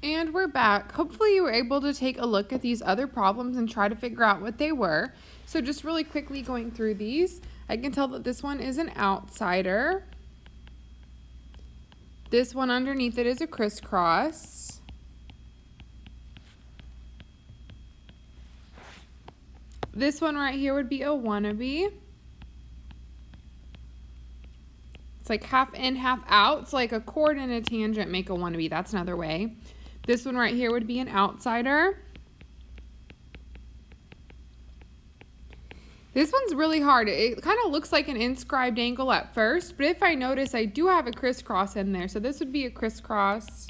And we're back. Hopefully you were able to take a look at these other problems and try to figure out what they were. So just really quickly going through these, I can tell that this one is an outsider. This one underneath it is a crisscross. This one right here would be a wannabe. It's like half in, half out. It's like a chord and a tangent make a wannabe. That's another way. This one right here would be an outsider. This one's really hard. It kind of looks like an inscribed angle at first, but if I notice, I do have a crisscross in there. So this would be a crisscross.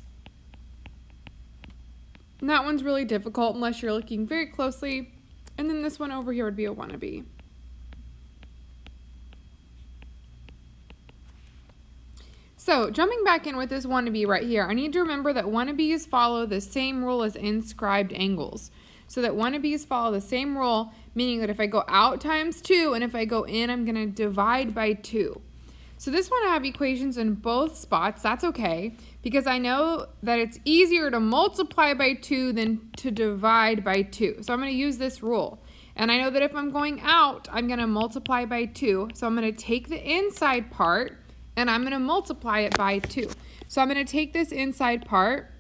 And that one's really difficult unless you're looking very closely. And then this one over here would be a wannabe. So jumping back in with this wannabe right here, I need to remember that wannabes follow the same rule as inscribed angles. So that wannabes follow the same rule, meaning that if I go out times 2 and if I go in, I'm going to divide by 2. So this one I have equations in both spots. That's okay, because I know that it's easier to multiply by 2 than to divide by 2. So I'm going to use this rule. And I know that if I'm going out, I'm going to multiply by 2. So I'm going to take the inside part and I'm going to multiply it by 2. So I'm going to take this inside part,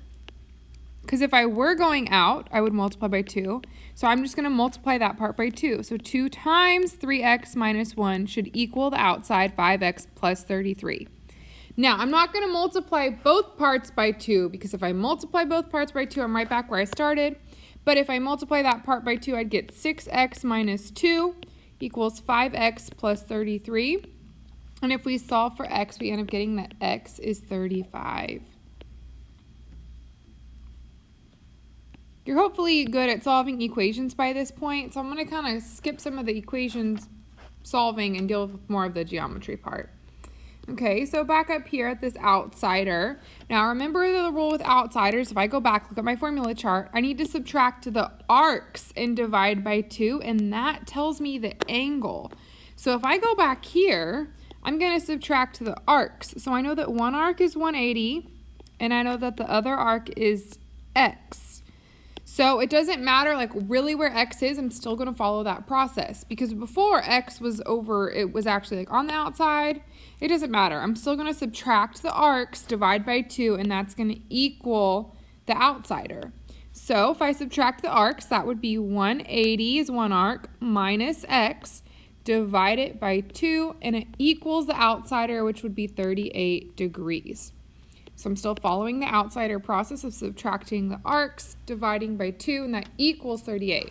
because if I were going out, I would multiply by 2. So I'm just going to multiply that part by 2. So 2 times 3x minus 1 should equal the outside 5x plus 33. Now, I'm not going to multiply both parts by 2, because if I multiply both parts by 2, I'm right back where I started. But if I multiply that part by 2, I'd get 6x minus 2 equals 5x plus 33. And if we solve for x, we end up getting that x is 35. You're hopefully good at solving equations by this point, so I'm going to kind of skip some of the equations solving and deal with more of the geometry part. Okay, so back up here at this outsider. Now remember the rule with outsiders. If I go back, look at my formula chart, I need to subtract the arcs and divide by 2, and that tells me the angle. So if I go back here, I'm going to subtract the arcs. So I know that one arc is 180, and I know that the other arc is x. So it doesn't matter like really where x is, I'm still going to follow that process, because before x was over, it was actually like on the outside. It doesn't matter. I'm still going to subtract the arcs, divide by 2, and that's going to equal the outsider. So if I subtract the arcs, that would be 180 is one arc minus x, divide it by 2, and it equals the outsider, which would be 38 degrees. So I'm still following the outsider process of subtracting the arcs, dividing by 2, and that equals 38.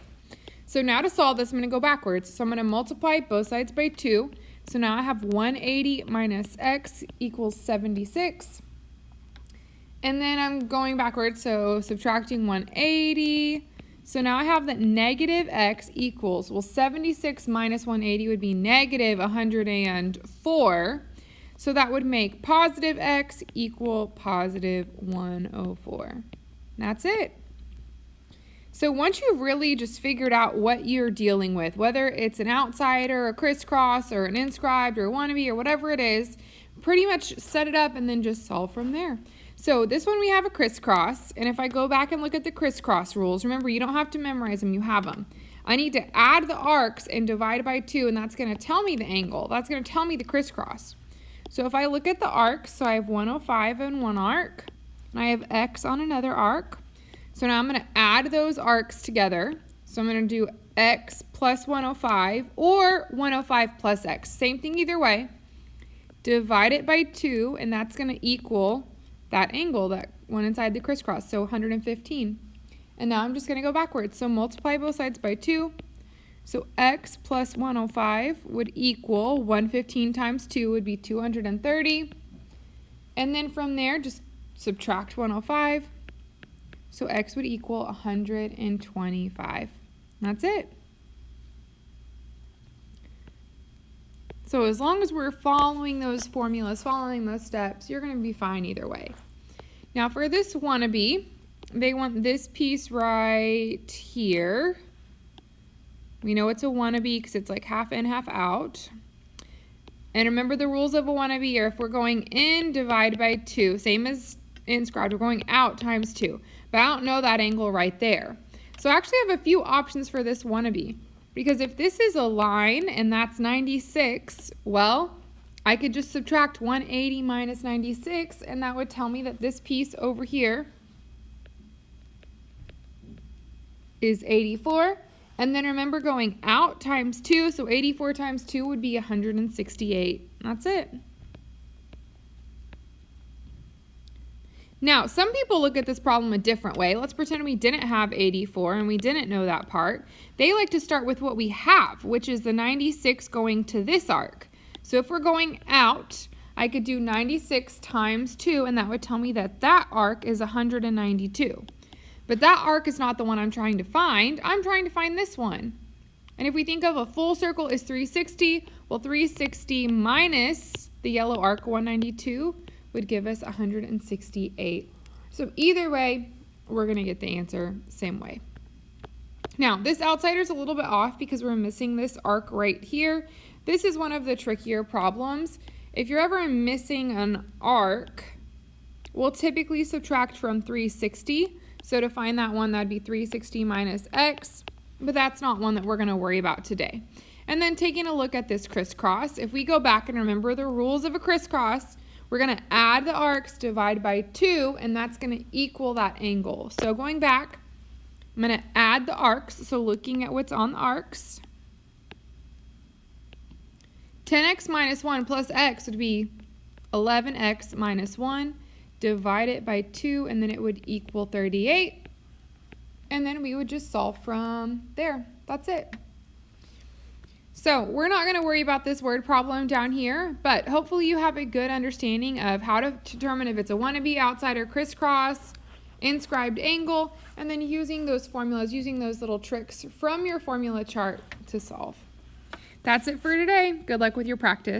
So now to solve this, I'm going to go backwards. So I'm going to multiply both sides by 2. So now I have 180 minus x equals 76. And then I'm going backwards, so subtracting 180. So now I have that negative x equals, well, 76 minus 180 would be negative 104. So that would make positive x equal positive 104. That's it. So once you've really just figured out what you're dealing with, whether it's an outsider, a crisscross, or an inscribed, or a wannabe, or whatever it is, pretty much set it up and then just solve from there. So this one we have a crisscross, and if I go back and look at the crisscross rules, remember you don't have to memorize them, you have them. I need to add the arcs and divide by 2, and that's going to tell me the angle. That's going to tell me the crisscross. So if I look at the arcs, so I have 105 on one arc, and I have x on another arc. So now I'm going to add those arcs together. So I'm going to do x plus 105 or 105 plus x. Same thing either way. Divide it by 2, and that's going to equal that angle that went inside the crisscross, so 115. And now I'm just going to go backwards. So multiply both sides by 2. So x plus 105 would equal 115 times 2 would be 230. And then from there, just subtract 105. So x would equal 125. That's it. So as long as we're following those formulas, following those steps, you're going to be fine either way. Now for this wannabe, they want this piece right here. We know it's a wannabe because it's like half in, half out. And remember the rules of a wannabe are if we're going in, divide by 2. Same as inscribed. We're going out times 2. But I don't know that angle right there. So I actually have a few options for this wannabe. Because if this is a line and that's 96, well, I could just subtract 180 minus 96, and that would tell me that this piece over here is 84. And then remember, going out times 2, so 84 times 2 would be 168. That's it. Now, some people look at this problem a different way. Let's pretend we didn't have 84 and we didn't know that part. They like to start with what we have, which is the 96 going to this arc. So if we're going out, I could do 96 times 2, and that would tell me that that arc is 192. But that arc is not the one I'm trying to find. I'm trying to find this one. And if we think of a full circle is 360, well, 360 minus the yellow arc, 192, would give us 168. So either way, we're going to get the answer same way. Now, this outsider is a little bit off because we're missing this arc right here. This is one of the trickier problems. If you're ever missing an arc, we'll typically subtract from 360. So to find that one, that'd be 360 minus x, but that's not one that we're going to worry about today. And then taking a look at this crisscross, if we go back and remember the rules of a crisscross, we're going to add the arcs, divide by 2, and that's going to equal that angle. So going back, I'm going to add the arcs, so looking at what's on the arcs. 10x minus 1 plus x would be 11x minus 1. Divide it by 2, and then it would equal 38. And then we would just solve from there. That's it. So we're not going to worry about this word problem down here, but hopefully you have a good understanding of how to determine if it's a wannabe, outsider, crisscross, inscribed angle, and then using those formulas, using those little tricks from your formula chart to solve. That's it for today. Good luck with your practice.